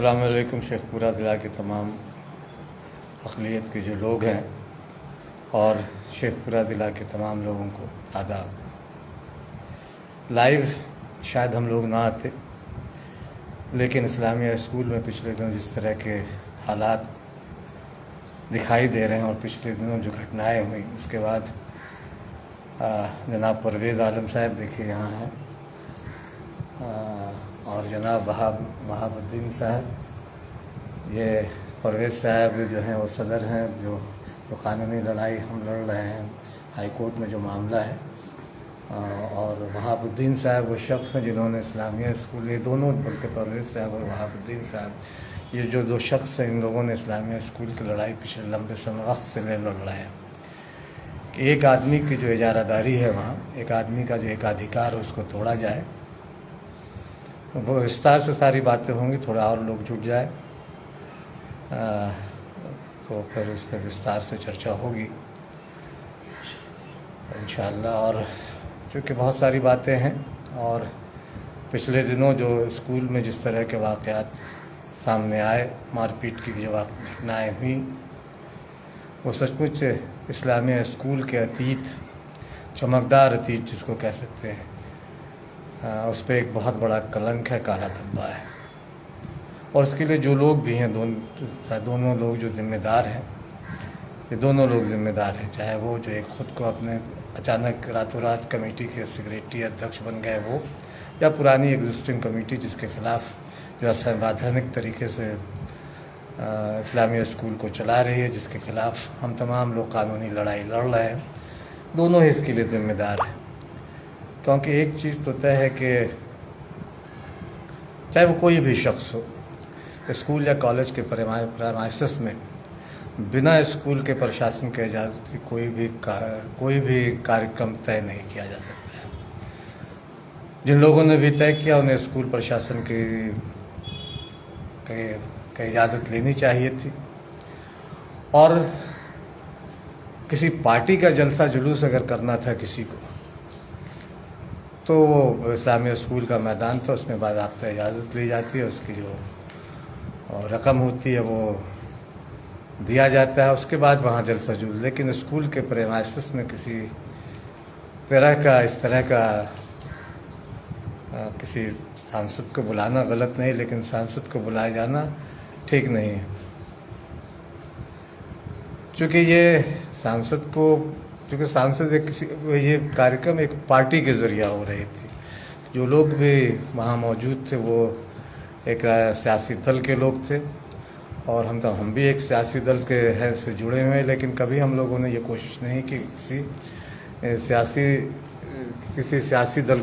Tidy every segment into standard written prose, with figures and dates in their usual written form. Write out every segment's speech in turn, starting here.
अस्सलाम वालेकुम। शेखपुरा ज़िला के तमाम अक़लियत के जो लोग हैं और शेखपुरा ज़िला के तमाम लोगों को आदाब। लाइव शायद हम लोग ना आते, लेकिन इस्लामिया स्कूल में पिछले दिनों जिस तरह के हालात दिखाई दे रहे हैं और पिछले दिनों जो घटनाएं हुई उसके बाद जनाब परवेज़ आलम साहब देखिए यहाँ हैं और जनाब वहाबुद्दीन साहब, ये परवेज़ साहब जो हैं वो सदर हैं जो कानूनी लड़ाई हम लड़ रहे हैं हाई कोर्ट में जो मामला है, और वहाबुद्दीन साहब वो शख्स हैं जिन्होंने इस्लामिया स्कूल, ये दोनों बल्कि परवेज़ साहब और वहाबुद्दीन साहब, ये जो दो शख्स हैं, इन लोगों ने इस्लामिया स्कूल की लड़ाई पिछले लंबे समय वक्त से लड़ रहे हैं कि एक आदमी की जो इजारादारी है वहाँ, एक आदमी का जो एकाधिकार है उसको तोड़ा जाए। वो विस्तार से सारी बातें होंगी, थोड़ा और लोग जुट जाए तो फिर उस पर विस्तार से चर्चा होगी इंशाअल्लाह। और चूँकि बहुत सारी बातें हैं और पिछले दिनों जो स्कूल में जिस तरह के वाक़यात सामने आए, मारपीट की जो घटनाएँ हुई, वो सचमुच इस्लामिया स्कूल के अतीत, चमकदार अतीत जिसको कह सकते हैं, उस पर एक बहुत बड़ा कलंक है, काला धब्बा है। और इसके लिए जो लोग भी हैं, दोनों लोग जो ज़िम्मेदार हैं, ये दोनों लोग ज़िम्मेदार हैं, चाहे वो जो एक ख़ुद को अपने अचानक रातों रात कमेटी के सेक्रेटरी अध्यक्ष बन गए वो, या पुरानी एग्जिस्टिंग कमेटी जिसके ख़िलाफ़ जो असंवैधानिक तरीके से इस्लामिया स्कूल को चला रही है, जिसके ख़िलाफ़ हम तमाम लोग कानूनी लड़ाई लड़ रहे हैं, दोनों ही इसके लिए ज़िम्मेदार हैं। क्योंकि एक चीज़ तो तय है कि चाहे वो कोई भी शख्स हो, स्कूल या कॉलेज के प्रेमाइसेस में बिना स्कूल के प्रशासन के इजाज़त की कोई भी कार्यक्रम तय नहीं किया जा सकता है। जिन लोगों ने भी तय किया उन्हें स्कूल प्रशासन की इजाज़त लेनी चाहिए थी। और किसी पार्टी का जलसा जुलूस अगर करना था किसी को, तो वो इस्लामिया स्कूल का मैदान था, उसमें बाज़ाब्ता इजाज़त ली जाती है, उसकी जो रकम होती है वो दिया जाता है, उसके बाद वहाँ जलसा जुलूस। लेकिन स्कूल के प्रेमाइसेस में किसी तरह का इस तरह का किसी सांसद को बुलाना गलत नहीं, लेकिन सांसद को बुलाया जाना ठीक नहीं है। क्योंकि ये सांसद एक किसी, ये कार्यक्रम एक पार्टी के ज़रिए हो रही थी। जो लोग भी वहाँ मौजूद थे वो एक सियासी दल के लोग थे, और हम भी एक सियासी दल के हैं से जुड़े हुए हैं, लेकिन कभी हम लोगों ने ये कोशिश नहीं की किसी सियासी दल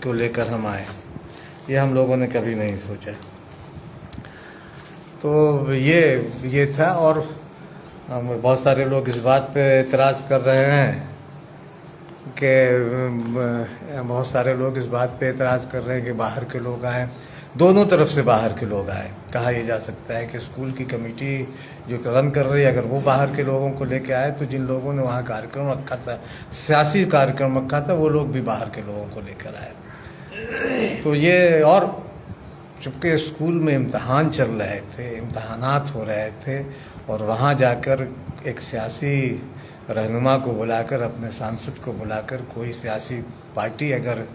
को लेकर हम आए, ये हम लोगों ने कभी नहीं सोचा। तो ये था। और बहुत सारे लोग इस बात पे एतराज़ कर रहे हैं कि बाहर के लोग आए, दोनों तरफ से बाहर के लोग आए। कहा यह जा सकता है कि स्कूल की कमेटी जो रन कर रही है, अगर वो बाहर के लोगों को लेके आए, तो जिन लोगों ने वहाँ कार्यक्रम रखा था, सियासी कार्यक्रम रखा था, वो लोग भी बाहर के लोगों को लेकर आए। तो ये, और चूँकि स्कूल में इम्तहान चल रहे थे, इम्तहानात हो रहे थे, और वहाँ जाकर एक सियासी रहनुमा को बुलाकर, अपने सांसद को बुलाकर कोई सियासी पार्टी अगर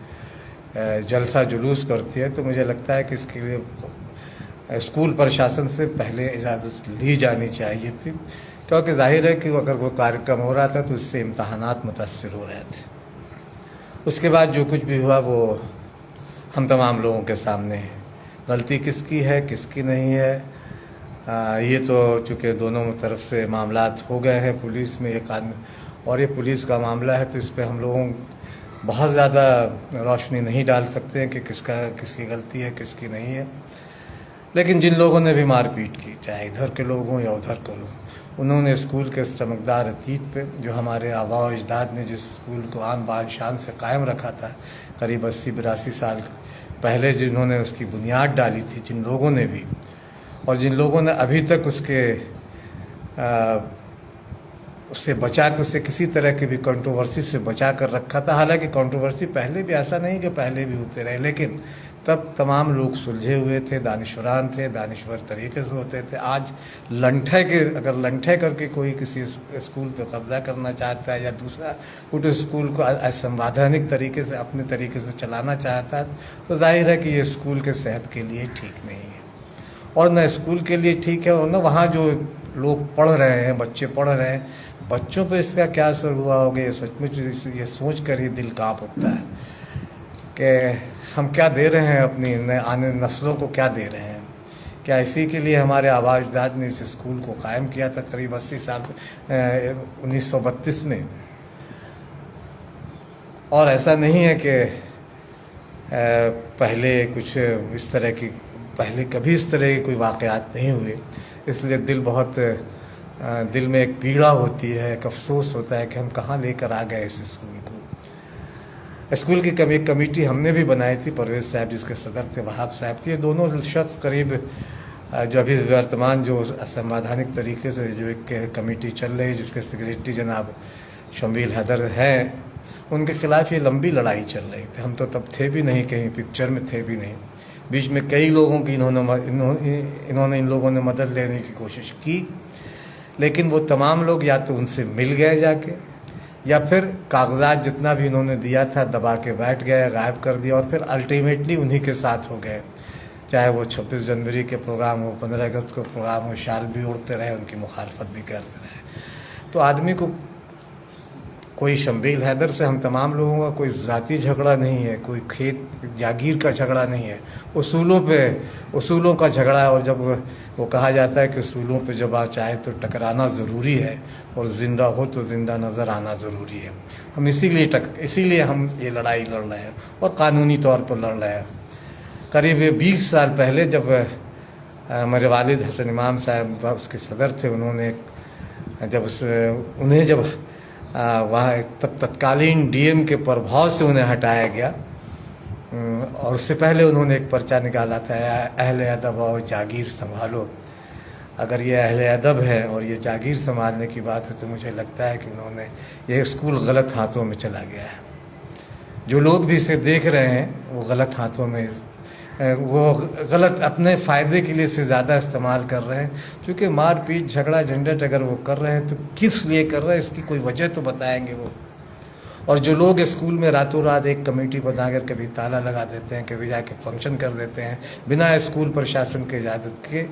जलसा जुलूस करती है, तो मुझे लगता है कि इसके लिए स्कूल प्रशासन से पहले इजाज़त ली जानी चाहिए थी। क्योंकि जाहिर है कि अगर वो कार्यक्रम हो रहा था तो इससे इम्तहानात मुतासिर हो रहे थे। उसके बाद जो कुछ भी हुआ वो हम तमाम लोगों के सामने है। गलती किसकी है किसकी नहीं है, ये तो चूँकि दोनों तरफ से मामलात हो गए हैं पुलिस में, और ये पुलिस का मामला है, तो इस पर हम लोगों बहुत ज़्यादा रोशनी नहीं डाल सकते हैं कि किसकी गलती है किसकी नहीं है। लेकिन जिन लोगों ने भी मारपीट की, चाहे इधर के लोग हों या उधर के लोग, उन्होंने स्कूल के चमकदार अतीत पे, जो हमारे आबा और अजदाद ने जिस स्कूल को आन बान शान से कायम रखा था करीब 80-82 साल पहले, जिन्होंने उसकी बुनियाद डाली थी, जिन लोगों ने भी, और जिन लोगों ने अभी तक उससे बचा कर, उसे किसी तरह की भी कंट्रोवर्सी से बचा कर रखा था। हालांकि कंट्रोवर्सी पहले भी, ऐसा नहीं कि पहले भी होते रहे, लेकिन तब तमाम लोग सुलझे हुए थे, दानिशवरान थे, दानिशवर तरीके से होते थे। आज अगर लंठे करके कोई किसी स्कूल पे कब्जा करना चाहता है या दूसरा उस स्कूल को असंवैधानिक तरीके से अपने तरीके से चलाना चाहता है, तो जाहिर है कि ये स्कूल के सेहत के लिए ठीक नहीं है, और न स्कूल के लिए ठीक है, और न वहाँ जो लोग पढ़ रहे हैं, बच्चे पढ़ रहे हैं, बच्चों पे इसका क्या असर हुआ होगा, ये सचमुच ये सोच कर ही दिल काँप उठता है कि हम क्या दे रहे हैं, अपनी आने नस्लों को क्या दे रहे हैं। क्या इसी के लिए हमारे आबाजदाद ने इस स्कूल को कायम किया था करीब 80 साल 1932 में। और ऐसा नहीं है कि पहले कुछ इस तरह की पहले कभी इस तरह के कोई वाक़यात नहीं हुए, इसलिए दिल में एक पीड़ा होती है, एक अफसोस होता है कि हम कहाँ लेकर आ गए इस स्कूल को। स्कूल की कमेटी हमने भी बनाई थी, परवेज़ साहब जिसके सदर थे, वहाब साहब थे, ये दोनों शख्स करीब जो अभी वर्तमान जो असंवैधानिक तरीके से जो एक कमेटी चल रही है जिसके सेक्रेटरी जनाब शम्बील हैदर हैं, उनके खिलाफ़ ये लंबी लड़ाई चल रही थी। हम तो तब थे भी नहीं, कहीं पिक्चर में थे भी नहीं। बीच में कई लोगों की इन्होंने इन लोगों ने मदद लेने की कोशिश की, लेकिन वो तमाम लोग या तो उनसे मिल गए जाके, या फिर कागजात जितना भी इन्होंने दिया था दबा के बैठ गए, गायब कर दिया, और फिर अल्टीमेटली उन्हीं के साथ हो गए। चाहे वो 26 जनवरी के प्रोग्राम हो, 15 अगस्त को प्रोग्राम हो, शाल भी उड़ते रहे, उनकी मुखालफत भी करते रहे। तो आदमी को कोई शम्बील हैदर से हम तमाम लोगों का कोई ज़ाती झगड़ा नहीं है, कोई खेत जागीर का झगड़ा नहीं है, उसूलों का झगड़ा है। और जब वो कहा जाता है कि उसूलों पे जब आ चाहे तो टकराना ज़रूरी है, और ज़िंदा हो तो ज़िंदा नज़र आना ज़रूरी है। हम इसीलिए हम ये लड़ाई लड़ रहे हैं, और कानूनी तौर पर लड़ रहे हैं। करीब 20 साल पहले जब मेरे वालिद हसन इमाम साहब उसके सदर थे, उन्हें वहाँ तब तत्कालीन डीएम के प्रभाव से उन्हें हटाया गया, और उससे पहले उन्होंने एक पर्चा निकाला था, अहले अदब और जागीर संभालो। अगर ये अहले अदब है और ये जागीर संभालने की बात है, तो मुझे लगता है कि ये स्कूल गलत हाथों में चला गया है। जो लोग भी इसे देख रहे हैं वो गलत हाथों में, वो गलत अपने फ़ायदे के लिए इसे ज़्यादा इस्तेमाल कर रहे हैं। क्योंकि मारपीट झगड़ा झंझट अगर वो कर रहे हैं तो किस लिए कर रहे हैं, इसकी कोई वजह तो बताएंगे वो। और जो लोग स्कूल में रातों रात एक कमेटी बनाकर कभी ताला लगा देते हैं, कभी जाके फंक्शन कर देते हैं बिना स्कूल प्रशासन के इजाज़त के,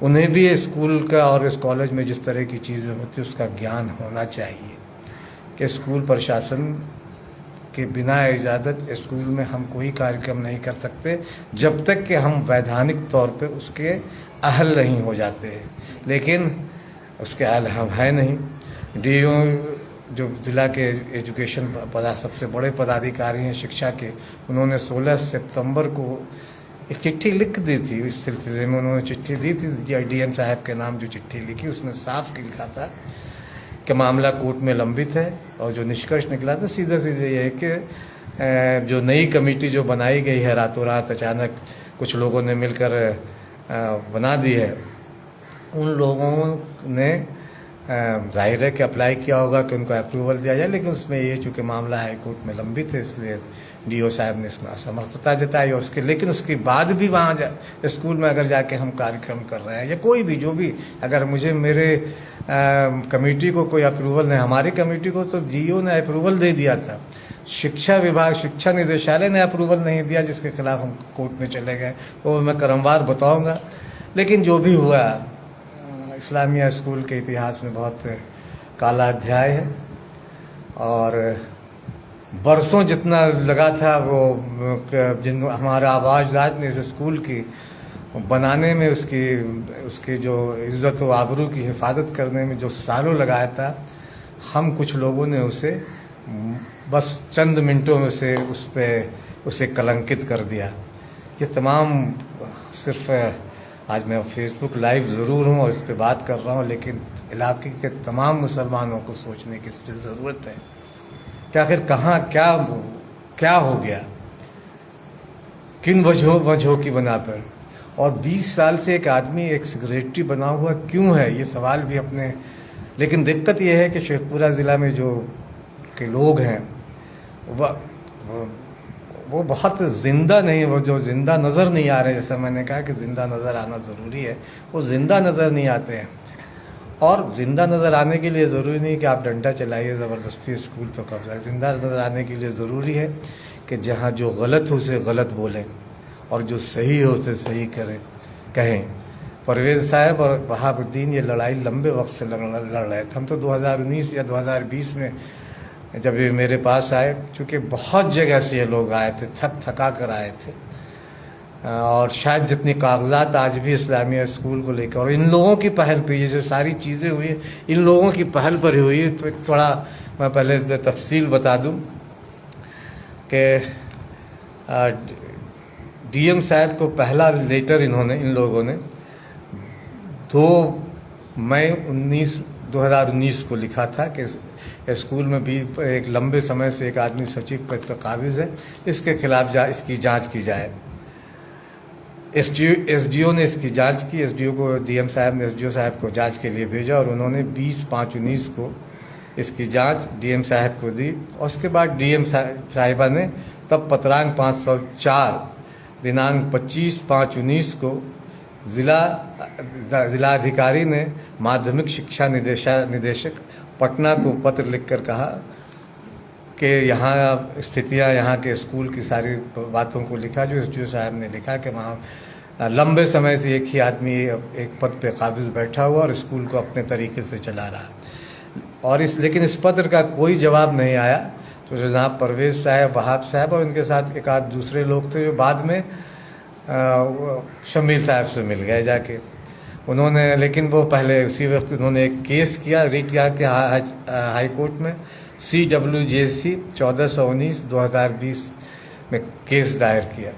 उन्हें भी स्कूल का और इस कॉलेज में जिस तरह की चीज़ें होती हैं उसका ज्ञान होना चाहिए कि स्कूल प्रशासन के बिना इजाज़त स्कूल में हम कोई कार्यक्रम नहीं कर सकते जब तक कि हम वैधानिक तौर पे उसके अहल नहीं हो जाते। लेकिन उसके अहल हम हैं नहीं। डीओ जो ज़िला के एजुकेशन सबसे बड़े पदाधिकारी हैं शिक्षा के, उन्होंने 16 सितंबर को एक चिट्ठी लिख दी थी। इस सिलसिले में उन्होंने चिट्ठी दी थी, डीएम साहब के नाम जो चिट्ठी लिखी उसमें साफ लिखा था कि मामला कोर्ट में लंबित है। और जो निष्कर्ष निकला था सीधे ये है कि जो नई कमेटी जो बनाई गई है रातों रात अचानक कुछ लोगों ने मिलकर बना दी है, उन लोगों ने जाहिर है कि अप्लाई किया होगा कि उनको अप्रूवल दिया जाए, लेकिन उसमें ये चूँकि मामला हाई कोर्ट में लंबित है इसलिए डीओ साहब ने इसमें असमर्थता जताई उसके। लेकिन उसके बाद भी वहाँ स्कूल में अगर जाके हम कार्यक्रम कर रहे हैं या कोई भी जो भी, अगर मेरे कमेटी को कोई अप्रूवल नहीं, हमारी कमेटी को तो डीओ ने अप्रूवल दे दिया था, शिक्षा विभाग शिक्षा निदेशालय ने अप्रूवल नहीं दिया, जिसके खिलाफ हम कोर्ट में चले गए, वो मैं क्रमवार बताऊँगा। लेकिन जो भी हुआ, इस्लामिया स्कूल के इतिहास में बहुत काला अध्याय है, और बरसों जितना लगा था वो जिन हमारा आवाज़दाद ने इस स्कूल की बनाने में, उसकी जो इज़्ज़त व आबरू की हिफाजत करने में जो सालों लगाया था, हम कुछ लोगों ने उसे बस चंद मिनटों में से उसे कलंकित कर दिया। ये तमाम सिर्फ आज मैं फेसबुक लाइव ज़रूर हूँ और इस पर बात कर रहा हूँ, लेकिन इलाके के तमाम मुसलमानों को सोचने की इस पर ज़रूरत है कि आखिर कहाँ क्या हो गया, किन वजहों की बना पर। और 20 साल से एक आदमी एक सेक्रेटरी बना हुआ क्यों है, ये सवाल भी अपने। लेकिन दिक्कत ये है कि शेखपुरा ज़िला में जो के लोग हैं वो बहुत जिंदा नहीं, वो जो जिंदा नज़र नहीं आ रहे, जैसे मैंने कहा कि जिंदा नज़र आना ज़रूरी है, वो जिंदा नज़र नहीं आते हैं। और ज़िंदा नज़र आने के लिए ज़रूरी नहीं कि आप डंडा चलाइए, ज़बरदस्ती स्कूल पर कब्जा। ज़िंदा नज़र आने के लिए ज़रूरी है कि जहाँ जो गलत हो उसे गलत बोलें और जो सही हो उसे सही कहें। परवेज़ साहब और वहाबुद्दीन ये लड़ाई लंबे वक्त से लड़ रहे थे। हम तो 2019 या 2020 में जब ये मेरे पास आए, चूँकि बहुत जगह से ये लोग आए थे, थका कर आए थे, और शायद जितनी कागजात आज भी इस्लामिया स्कूल को लेकर, और इन लोगों की पहल पे ये जो सारी चीज़ें हुई इन लोगों की पहल पर ही हुई। तो एक थोड़ा मैं पहले तफसील बता दूं कि डीएम साहब को पहला लेटर इन लोगों ने 2 मई 2019 को लिखा था कि स्कूल में भी एक लंबे समय से एक आदमी सचिव पद पर काबिज है, इसके खिलाफ इसकी जांच की जाए। एसडीओ ने इसकी जांच की। एसडीओ को डीएम साहब ने एसडीओ साहब को जांच के लिए भेजा और उन्होंने 20/5/19 को इसकी जांच डीएम साहब को दी। और उसके बाद डीएम साहिबा ने तब पत्रांक 504 दिनांक 25/5/19 को जिलाधिकारी ने माध्यमिक शिक्षा निदेशक पटना को पत्र लिखकर कहा कि यहाँ स्थितियाँ, यहाँ के स्कूल की सारी बातों को लिखा जो एसडीओ साहब ने लिखा कि वहाँ लंबे समय से एक ही आदमी एक पद पे काबिज बैठा हुआ और स्कूल को अपने तरीके से चला रहा। और लेकिन इस पत्र का कोई जवाब नहीं आया। तो जनाब परवेज़ साहब, वहाब साहब और उनके साथ एक आध दूसरे लोग थे जो बाद में शमीर साहब से मिल गए जाके। उन्होंने, लेकिन वो पहले उसी वक्त उन्होंने एक केस किया, रिट किया कि हाई कोर्ट में CWJC 1419/2020 में केस दायर किया।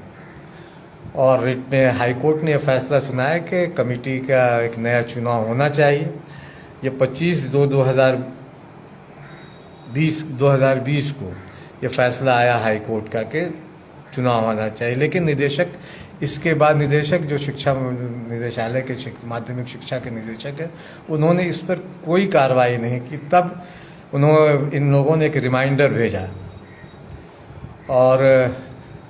और रिट में हाई कोर्ट ने यह फैसला सुनाया कि कमेटी का एक नया चुनाव होना चाहिए। ये 25/2/2020 को ये फैसला आया हाई कोर्ट का कि चुनाव होना चाहिए। लेकिन निदेशक, इसके बाद निदेशक जो शिक्षा निदेशालय के माध्यमिक शिक्षा के निदेशक हैं, उन्होंने इस पर कोई कार्रवाई नहीं की। तब इन लोगों ने एक रिमाइंडर भेजा और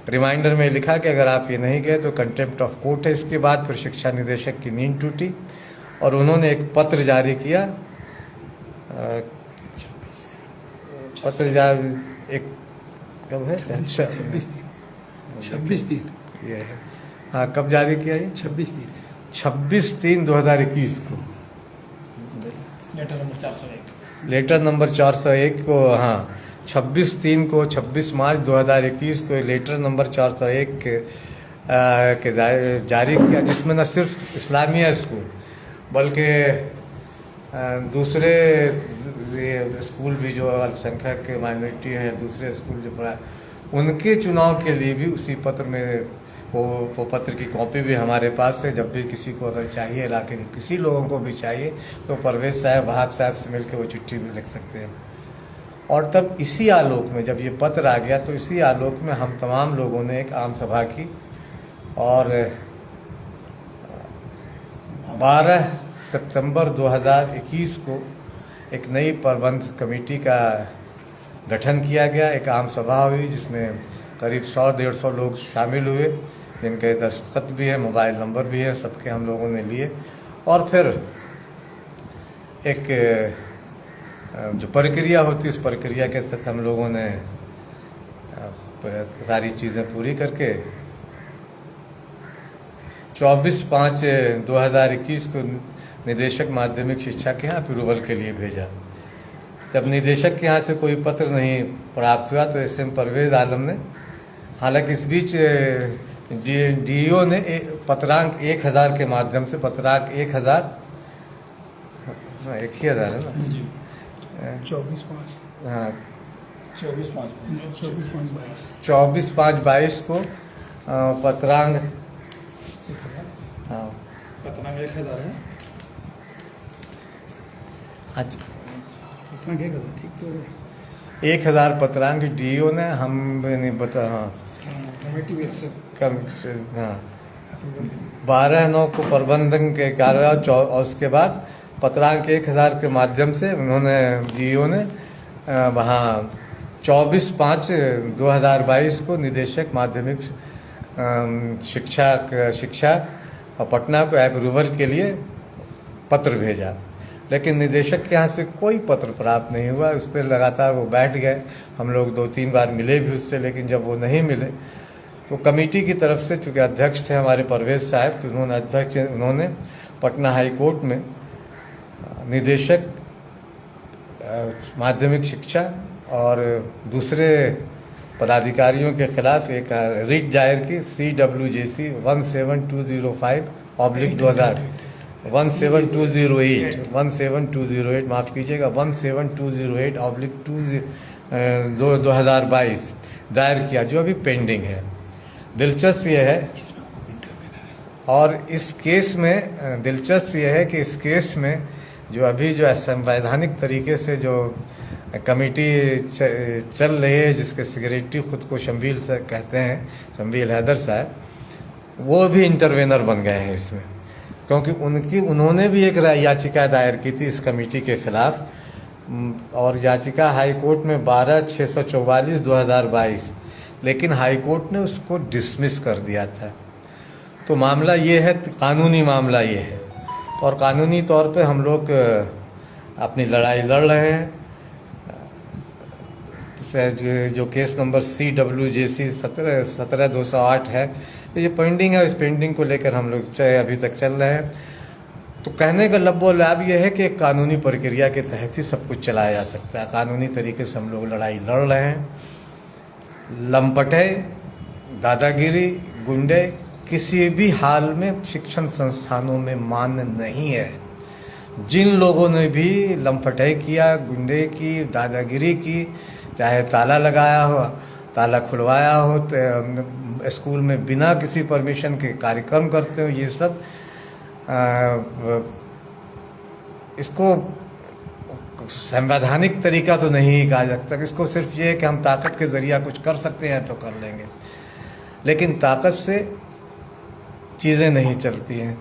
रिमाइंडर में लिखा कि अगर आप ये नहीं गए तो कंटेम्प्ट ऑफ कोर्ट है। इसके बाद फिर शिक्षा निदेशक की नींद टूटी और उन्होंने एक पत्र जारी किया। पत्र जारी एक कब है 26/3 ये है। हाँ, कब जारी किया ये? 26/3/2021 को लेटर नंबर 401 को, हाँ 26/3 को, 26 मार्च 2021 को लेटर नंबर 401 के जारी किया, जिसमें न सिर्फ इस्लामिया स्कूल बल्कि दूसरे स्कूल भी जो अल्पसंख्यक के माइनॉरिटी हैं, दूसरे स्कूल जो पढ़ा, उनके चुनाव के लिए भी उसी पत्र में वो पत्र की कॉपी भी हमारे पास है। जब भी किसी को अगर चाहिए, इलाके के किसी लोगों को भी चाहिए, तो परवेज़ साहब, वहाब साहब से मिलकर वो चिट्ठी भी लिख सकते हैं। और तब इसी आलोक में जब ये पत्र आ गया, तो इसी आलोक में हम तमाम लोगों ने एक आम सभा की और 12 सितंबर 2021 को एक नई प्रबंध कमेटी का गठन किया गया। एक आम सभा हुई जिसमें करीब 100-150 लोग शामिल हुए, जिनके दस्तखत भी है, मोबाइल नंबर भी है, सबके हम लोगों ने लिए। और फिर एक जो प्रक्रिया होती है, उस प्रक्रिया के तहत हम लोगों ने सारी चीज़ें पूरी करके 24/5/2021 को निदेशक माध्यमिक शिक्षा के यहाँ अप्रूवल के लिए भेजा। जब निदेशक के यहाँ से कोई पत्र नहीं प्राप्त हुआ तो एसएम परवेज़ आलम ने, हालांकि इस बीच डीईओ ने पत्रांक 1000 के माध्यम से, पत्रांक 1000, हाँ 1000 है ना, 24/5 हाँ 24/5/22 को पत्रांक, हाँ पत्रांक 1000 है। आज पत्रांक 1000 ठीक तो है। 1000 पत्रांक डीईओ ने, हम नहीं बता, हाँ कमेटी भी एक्सेप्ट कम, हाँ 12/9 को प्रबंधन के कार्य, और उसके बाद पत्रांक 1000 के माध्यम से उन्होंने डीईओ ने वहाँ 24/5/2022 को निदेशक माध्यमिक शिक्षा और पटना को अप्रूवल के लिए पत्र भेजा, लेकिन निदेशक के यहाँ से कोई पत्र प्राप्त नहीं हुआ। उस पर लगातार वो बैठ गए। हम लोग 2-3 बार मिले भी उससे, लेकिन जब वो नहीं मिले तो कमेटी की तरफ से, चूँकि अध्यक्ष थे हमारे परवेज साहब, तो उन्होंने पटना हाई कोर्ट में निदेशक माध्यमिक शिक्षा और दूसरे पदाधिकारियों के खिलाफ एक रिट दायर की CWJC 17208 माफ़ कीजिएगा 17208/2022 दायर किया, जो अभी पेंडिंग है। दिलचस्प यह है और इस केस में दिलचस्प यह है कि इस केस में जो अभी जो संवैधानिक तरीके से जो कमेटी चल रही है, जिसके सेक्रेटरी खुद को शम्बील से कहते हैं, शम्बील हैदर साहब, वो भी इंटरवेनर बन गए हैं इसमें, क्योंकि उन्होंने भी एक याचिका दायर की थी इस कमेटी के खिलाफ, और याचिका हाई कोर्ट में 12/644/2022, लेकिन हाई कोर्ट ने उसको डिसमिस कर दिया था। तो मामला ये है, कानूनी मामला ये है, और कानूनी तौर पे हम लोग अपनी लड़ाई लड़ रहे हैं। जो केस नंबर CWJC 17/208 है, ये पेंडिंग है। इस पेंडिंग को लेकर हम लोग अभी तक चल रहे हैं। तो कहने का लब्बो लाभ ये है कि कानूनी प्रक्रिया के तहत ही सब कुछ चलाया जा सकता है। कानूनी तरीके से हम लोग लड़ाई लड़ रहे हैं। लंपटे, दादागिरी, गुंडे किसी भी हाल में शिक्षण संस्थानों में मान्य नहीं है। जिन लोगों ने भी लंपटे किया, गुंडे की, दादागिरी की, चाहे ताला लगाया हो, ताला खुलवाया हो, तो स्कूल में बिना किसी परमिशन के कार्यक्रम करते हो, ये सब इसको संवैधानिक तरीका तो नहीं कहा जा सकता। इसको सिर्फ ये है कि हम ताकत के जरिए कुछ कर सकते हैं तो कर लेंगे, लेकिन ताकत से चीज़ें नहीं चलती हैं।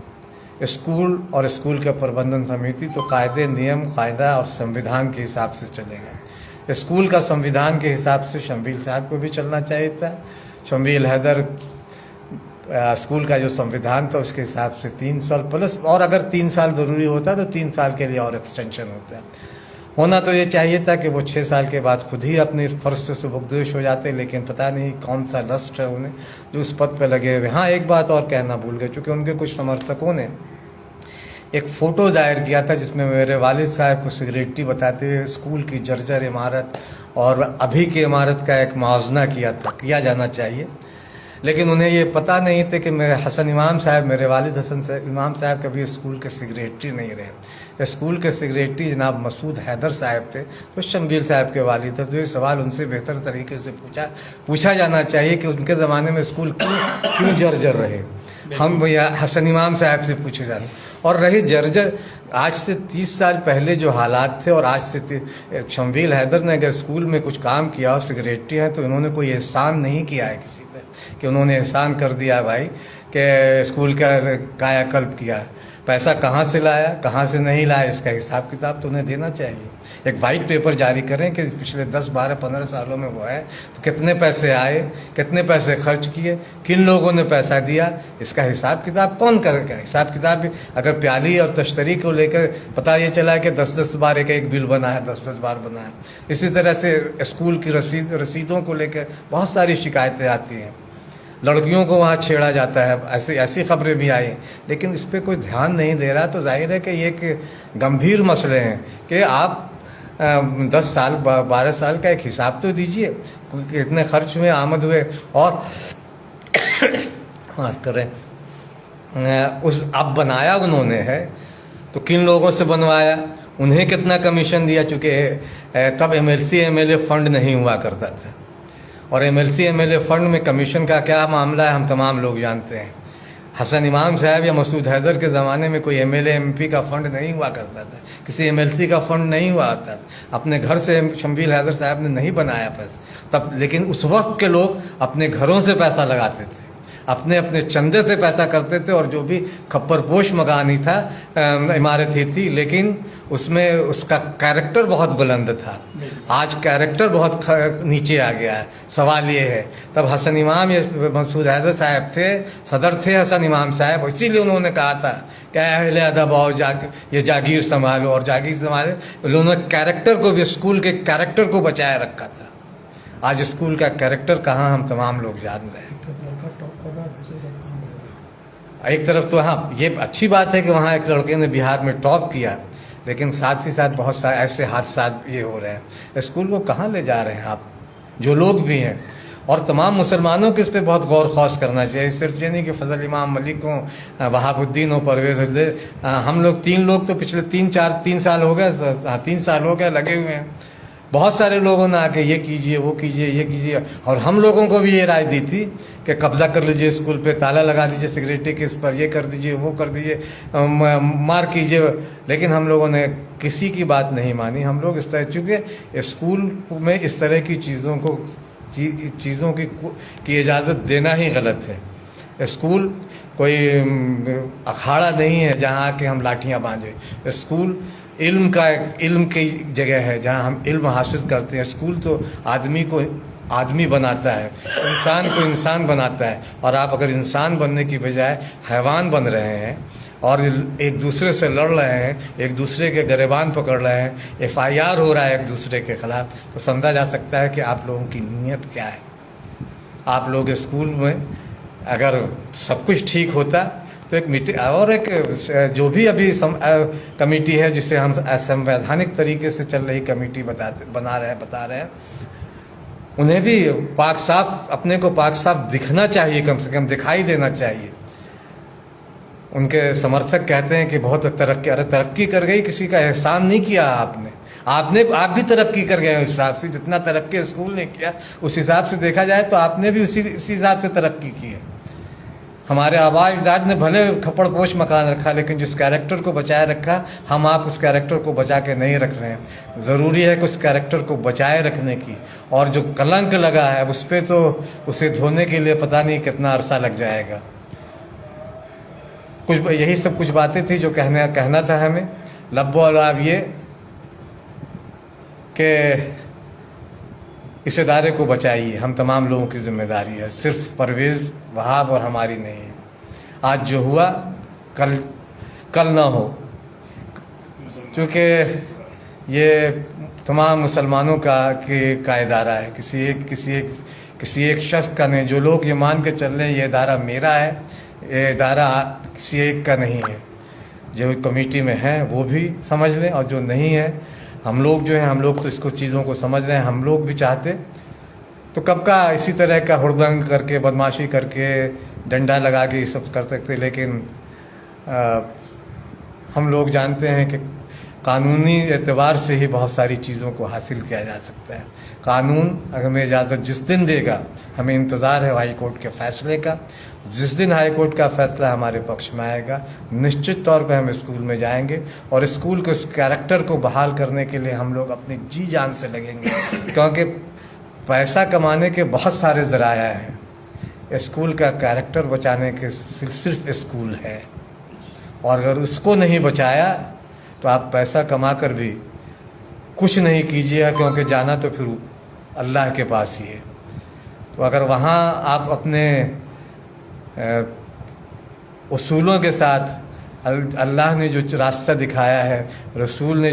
स्कूल और स्कूल के प्रबंधन समिति तो कायदे, नियम, कायदा और संविधान के हिसाब से चलेगा। स्कूल का संविधान के हिसाब से शम्बील साहब को भी चलना चाहिए था। शम्बील हैदर स्कूल का जो संविधान था उसके हिसाब से 3 साल प्लस, और अगर 3 साल ज़रूरी होता तो 3 साल के लिए और एक्सटेंशन होता है। होना तो ये चाहिए था कि वो 6 साल के बाद खुद ही अपने फर्ज से सुबुकदोश हो जाते, लेकिन पता नहीं कौन सा लस्ट है उन्हें जो उस पद पर लगे हुए। हाँ, एक बात और कहना भूल गए, चूँकि उनके कुछ समर्थकों ने एक फ़ोटो दायर किया था जिसमें मेरे वालिद साहब को सेक्रेटरी बताते हुए स्कूल की जर्जर इमारत और अभी की इमारत का एक मुआवजा किया जाना चाहिए, लेकिन उन्हें ये पता नहीं थे कि मेरे हसन इमाम साहब, मेरे वालिद हसन इमाम साहब कभी स्कूल के सेक्रेटरी नहीं रहे। स्कूल के सेक्रेटरी जनाब मसूद हैदर साहब थे, तो शम्बील साहब के वालिद थे। तो ये सवाल उनसे बेहतर तरीके से पूछा जाना चाहिए कि उनके ज़माने में स्कूल क्यों जर्जर रहे। हम या हसन इमाम साहब से पूछे जाने। और रही जर्जर, आज से 30 साल पहले जो हालात थे और आज से शम्बील हैदर ने अगर स्कूल में कुछ काम किया और सेक्रेटरी हैं तो इन्होंने कोई एहसान नहीं किया है किसी पे कि उन्होंने एहसान कर दिया भाई कि स्कूल का कायाकल्प किया। पैसा कहाँ से लाया, कहाँ से नहीं लाया, इसका हिसाब किताब तो उन्हें देना चाहिए। एक वाइट पेपर जारी करें कि पिछले 10, 12, 15 सालों में वो है तो कितने पैसे आए, कितने पैसे खर्च किए, किन लोगों ने पैसा दिया, इसका हिसाब किताब कौन करेगा। हिसाब किताब भी अगर प्याली और तश्तरी को लेकर पता ये चला है कि 10-10 बार एक बिल बना है, 10-10 बार बना है। इसी तरह से स्कूल की रसीदों को लेकर बहुत सारी शिकायतें आती हैं। लड़कियों को वहाँ छेड़ा जाता है, ऐसी खबरें भी आई, लेकिन इस पर कोई ध्यान नहीं दे रहा। तो जाहिर है कि ये एक गंभीर मसले हैं कि आप 10 साल 12 साल का एक हिसाब तो दीजिए, कितने खर्च हुए, आमद हुए, और माफ करें उस अब बनाया उन्होंने है तो किन लोगों से बनवाया, उन्हें कितना कमीशन दिया, चूँकि तब MLC MLA फंड नहीं हुआ करता था, और MLC MLA फंड में कमीशन का क्या मामला है हम तमाम लोग जानते हैं। हसन इमाम साहब या मसूद हैदर के ज़माने में कोई MLA MP का फंड नहीं हुआ करता था, किसी MLC का फंड नहीं हुआ था। अपने घर से शम्बील हैदर साहब ने नहीं बनाया पैसा तब, लेकिन उस वक्त के लोग अपने घरों से पैसा लगाते थे। अपने अपने चंदे से पैसा करते थे, और जो भी खप्परपोश मकान ही था, इमारत ही थी, लेकिन उसमें उसका कैरेक्टर बहुत बुलंद था। आज कैरेक्टर बहुत नीचे आ गया है। सवाल ये है, तब हसन इमाम या मसूद हैदर साहब थे, सदर थे हसन इमाम साहब, इसीलिए उन्होंने कहा था कि अहले अदब और ये जागीर संभालो, और जागीर संभाले। उन्होंने कैरेक्टर को भी, स्कूल के कैरेक्टर को बचाए रखा था। आज स्कूल का कैरेक्टर कहाँ, हम तमाम लोग जान रहे हैं। एक तरफ तो हाँ, ये अच्छी बात है कि वहाँ एक लड़के ने बिहार में टॉप किया, लेकिन साथ ही साथ बहुत सारे ऐसे हादसा ये हो रहे हैं। स्कूल को कहाँ ले जा रहे हैं आप, जो लोग भी हैं, और तमाम मुसलमानों को इस पर बहुत गौर खौस करना चाहिए। सिर्फ ये नहीं कि फजल इमाम मलिक हो, वहाबुद्दीन हो, परवेज, हम लोग 3 लोग तो पिछले 3 साल हो गए, 3 साल हो गए लगे हुए हैं। बहुत सारे लोगों ने आके ये कीजिए, वो कीजिए, ये कीजिए, और हम लोगों को भी ये राय दी थी कि कब्जा कर लीजिए स्कूल पे, ताला लगा दीजिए सिक्योरिटी के इस पर, ये कर दीजिए, वो कर दीजिए, मार कीजिए, लेकिन हम लोगों ने किसी की बात नहीं मानी। हम लोग इस तरह, चूँकि स्कूल में इस तरह की चीज़ों की इजाज़त देना ही गलत है। स्कूल कोई अखाड़ा नहीं है जहाँ आके हम लाठियाँ बांधे। स्कूल इल्म की जगह है जहाँ हम इल्म हासिल करते हैं। स्कूल तो आदमी को आदमी बनाता है, इंसान को इंसान बनाता है, और आप अगर इंसान बनने की बजाय हैवान बन रहे हैं और एक दूसरे से लड़ रहे हैं, एक दूसरे के गिरबान पकड़ रहे हैं, FIR हो रहा है एक दूसरे के खिलाफ, तो समझा जा सकता है कि आप लोगों की नीयत क्या है। आप लोग स्कूल में अगर सब कुछ ठीक होता तो एक मीटिंग, और एक जो भी अभी कमेटी है जिसे हम असंवैधानिक तरीके से चल रही कमेटी बता रहे हैं, उन्हें भी पाक साफ, अपने को पाक साफ दिखना चाहिए, कम से कम दिखाई देना चाहिए। उनके समर्थक कहते हैं कि बहुत तरक्की, अरे तरक्की कर गई, किसी का एहसान नहीं किया आप भी तरक्की कर गए उस हिसाब से, जितना तरक्की स्कूल ने किया उस हिसाब से देखा जाए तो आपने भी उसी हिसाब से तरक्की की है। हमारे आबा अजदाद ने भले खप्पड़पोश मकान रखा, लेकिन जिस कैरेक्टर को बचाए रखा, हम आप उस कैरेक्टर को बचा के नहीं रख रहे हैं। ज़रूरी है कि उस कैरेक्टर को बचाए रखने की, और जो कलंक लगा है उस पर तो उसे धोने के लिए पता नहीं कितना अरसा लग जाएगा। यही सब कुछ बातें थी जो कहना था हमें। लब्बो अलाब ये कि इस इदारे को बचाइए, हम तमाम लोगों की जिम्मेदारी है, सिर्फ परवेज़ वहाब और हमारी नहीं है। आज जो हुआ कल ना हो, क्योंकि ये तमाम मुसलमानों का इदारा है, किसी एक शख्स का नहीं। जो लोग ये मान के चल रहे हैं ये इदारा मेरा है, ये इदारा किसी एक का नहीं है। जो कमेटी में हैं वो भी समझ लें, और जो नहीं है, हम लोग जो हैं, हम लोग तो इसको चीज़ों को समझ रहे हैं। हम लोग भी चाहते तो कब का इसी तरह का हुड़दंग करके, बदमाशी करके, डंडा लगा के ये सब कर सकते, लेकिन हम लोग जानते हैं कि कानूनी एतबार से ही बहुत सारी चीज़ों को हासिल किया जा सकता है। कानून अगर हमें इजाज़त जिस दिन देगा, हमें इंतज़ार है हाई कोर्ट के फ़ैसले का। जिस दिन हाई कोर्ट का फ़ैसला हमारे पक्ष में आएगा, निश्चित तौर पे हम स्कूल में जाएंगे, और स्कूल के उस कैरेक्टर को बहाल करने के लिए हम लोग अपनी जी जान से लगेंगे, क्योंकि पैसा कमाने के बहुत सारे ज़राया हैं। स्कूल का कैरेक्टर बचाने के सिर्फ स्कूल है, और अगर उसको नहीं बचाया तो आप पैसा कमा कर भी कुछ नहीं कीजिएगा, क्योंकि जाना तो फिर अल्लाह के पास ही है। तो अगर वहाँ आप अपने उसूलों के साथ अल्लाह ने जो रास्ता दिखाया है, रसूल ने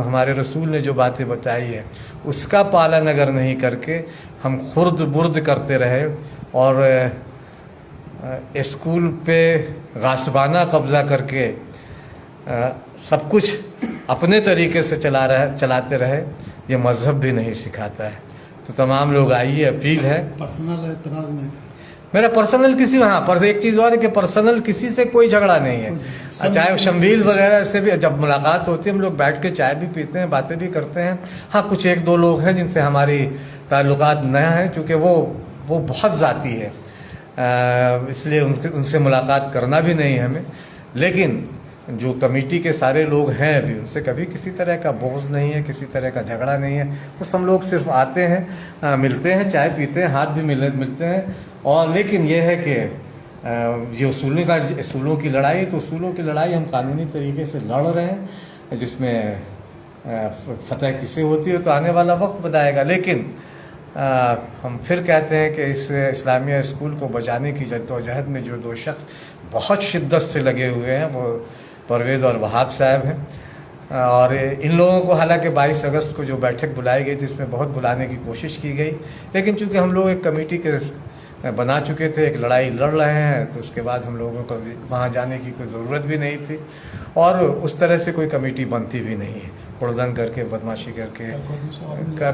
हमारे रसूल ने जो बातें बताई है, उसका पालन अगर नहीं करके हम खुर्द बुर्द करते रहे और स्कूल पे गासबाना कब्ज़ा करके सब कुछ अपने तरीके से चलाते रहे, ये मज़हब भी नहीं सिखाता है। तो तमाम लोग आइए, अपील है। पर्सनल एतराज़ नहीं कर, मेरा पर्सनल किसी वहाँ पर एक चीज़ और है कि पर्सनल किसी से कोई झगड़ा नहीं है। चाहे शम्बील वगैरह से भी जब मुलाकात होती है, हम लोग बैठ के चाय भी पीते हैं, बातें भी करते हैं। हाँ, कुछ 1-2 लोग हैं जिनसे हमारी ताल्लुकात नया है, क्योंकि वो बहुत ज़ाती है, इसलिए उनसे मुलाकात करना भी नहीं है हमें। लेकिन जो कमेटी के सारे लोग हैं अभी, उनसे कभी किसी तरह का बोझ नहीं है, किसी तरह का झगड़ा नहीं है। बस हम लोग सिर्फ आते हैं, मिलते हैं, चाय पीते हैं, हाथ भी मिलते हैं, और लेकिन यह है कि ये उसूलों की लड़ाई, तो उसूलों की लड़ाई हम कानूनी तरीके से लड़ रहे हैं, जिसमें फतह किसे होती है तो आने वाला वक्त बताएगा। लेकिन हम फिर कहते हैं कि इस इस्लामिया स्कूल को बचाने की जद्दोजहद में जो दो शख्स बहुत शिद्दत से लगे हुए हैं वो परवेज़ और वहाब साहब हैं। और इन लोगों को हालांकि 22 अगस्त को जो बैठक बुलाई गई जिसमें बहुत बुलाने की कोशिश की गई, लेकिन चूंकि हम लोग एक कमेटी के बना चुके थे, एक लड़ाई लड़ रहे हैं, तो उसके बाद हम लोगों को वहाँ जाने की कोई ज़रूरत भी नहीं थी और उस तरह से कोई कमेटी बनती भी नहीं है। हुड़दंग करके, बदमाशी करके,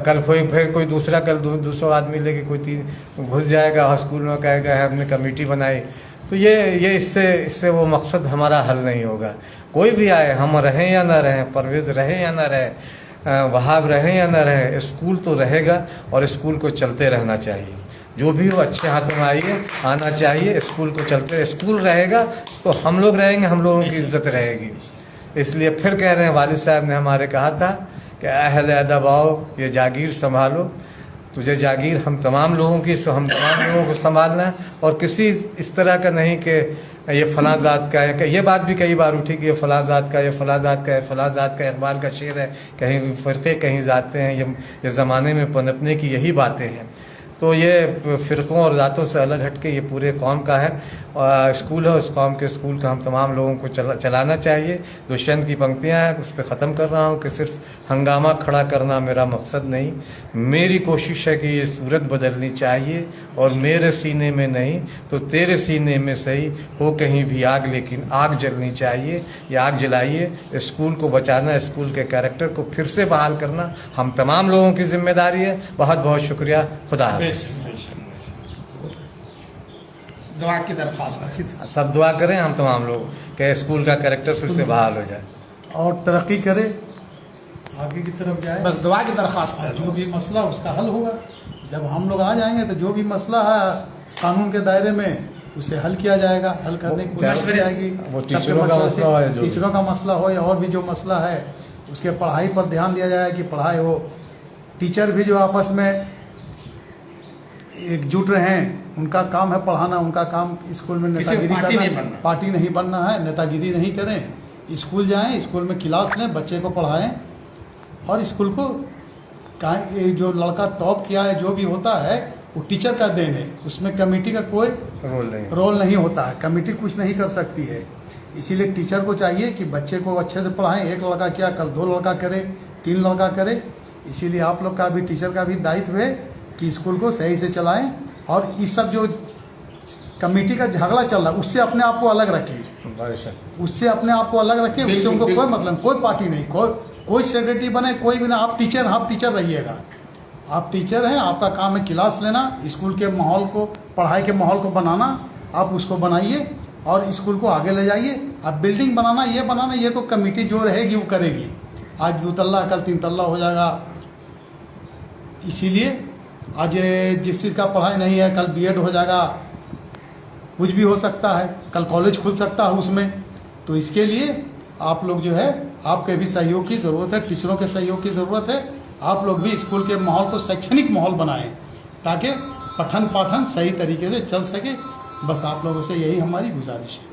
कल फिर कोई दूसरा कल 200 आदमी लेके कोई 3 घुस जाएगा और स्कूल में कहेगा हमने कमेटी बनाई, तो ये इससे वो मकसद हमारा हल नहीं होगा। कोई भी आए, हम रहें या ना रहें, परवेज़ रहें या ना रहें, वहाब रहें या ना रहें, स्कूल तो रहेगा और स्कूल को चलते रहना चाहिए। जो भी हो अच्छे हाथों में आना चाहिए, स्कूल को चलते, स्कूल रहेगा तो हम लोग रहेंगे, हम लोगों की इज्जत रहेगी। इसलिए फिर कह रहे हैं, वालिद साहब ने हमारे कहा था कि अहले अदब आओ, ये जागीर संभालो, तुझे जागीर हम तमाम लोगों को संभालना है और किसी इस तरह का नहीं कि ये फलां ज़ात का है। ये बात भी कई बार उठी कि ये फलां ज़ात का, ये फलां ज़ात का है, फलां ज़ात का इकबाल का शेर है, कहीं फ़िरक़े कहीं ज़ातें हैं, ये ज़माने में पनपने की यही बातें हैं। तो ये फ़िरक़ों और ज़ातों से अलग हट के ये पूरे कौम का है स्कूल है, उस कौम के स्कूल का हम तमाम लोगों को चलाना चाहिए। दुष्यंत की पंक्तियाँ हैं, उस पर ख़त्म कर रहा हूँ कि सिर्फ हंगामा खड़ा करना मेरा मकसद नहीं, मेरी कोशिश है कि ये सूरत बदलनी चाहिए और मेरे सीने में नहीं तो तेरे सीने में सही हो कहीं भी आग, लेकिन आग जलनी चाहिए। ये आग जलाइए, स्कूल को बचाना, स्कूल के कैरेक्टर को फिर से बहाल करना हम तमाम लोगों की जिम्मेदारी है। बहुत बहुत शुक्रिया, खुदा हाफ़िज़। दुआ की दरख्वास्त, सब दुआ करें हम तमाम लोग कि स्कूल का कैरेक्टर फिर से बहाल हो जाए और तरक्की करे, आगे की तरफ जाए। बस दुआ की दरख्वास्त है। जो भी मसला उसका हल होगा, जब हम लोग आ जाएंगे तो जो भी मसला है कानून के दायरे में उसे हल किया जाएगा, हल करने की कोशिश की जाएगी। वो टीचरों का मसला हो, टीचरों का मसला हो या और भी जो मसला है उसके पढ़ाई पर ध्यान दिया जाए कि पढ़ाई हो। टीचर भी जो आपस में एकजुट रहें, उनका काम है पढ़ाना, उनका काम स्कूल में नेतागिरी करना, पार्टी नहीं बनना है, नेतागिरी नहीं करें। स्कूल जाएं, स्कूल में क्लास लें, बच्चे को पढ़ाएं और स्कूल को जो लड़का टॉप किया है जो भी होता है वो टीचर का देन है, उसमें कमेटी का कोई रोल नहीं होता है, कमेटी कुछ नहीं कर सकती है। इसीलिए टीचर को चाहिए कि बच्चे को अच्छे से पढ़ाएं। एक लड़का किया, कल 2 लड़का करे, 3 लड़का करे। इसीलिए आप लोग का भी, टीचर का भी दायित्व है कि स्कूल को सही से चलाएं और इस सब जो कमेटी का झगड़ा चल रहा है उससे अपने आप को अलग रखें, उससे अपने आप को अलग रखें। उससे उनको कोई मतलब, कोई पार्टी नहीं, कोई सेक्रेटरी बने, कोई भी ना। आप टीचर रहिएगा, आप टीचर हैं, आपका काम है क्लास लेना, स्कूल के माहौल को, पढ़ाई के माहौल को बनाना, आप उसको बनाइए और स्कूल को आगे ले जाइए। अब बिल्डिंग बनाना, ये तो कमेटी जो रहेगी वो करेगी। आज 2 तल्ला, कल 3 तल्ला हो जाएगा। इसीलिए आज जिस चीज़ का पढ़ाई नहीं है, कल बीएड हो जाएगा, कुछ भी हो सकता है, कल कॉलेज खुल सकता है उसमें। तो इसके लिए आप लोग जो है, आपके भी सहयोग की ज़रूरत है, टीचरों के सहयोग की ज़रूरत है। आप लोग भी स्कूल के माहौल को शैक्षणिक माहौल बनाएं ताकि पठन पाठन सही तरीके से चल सके। बस आप लोगों से यही हमारी गुजारिश है।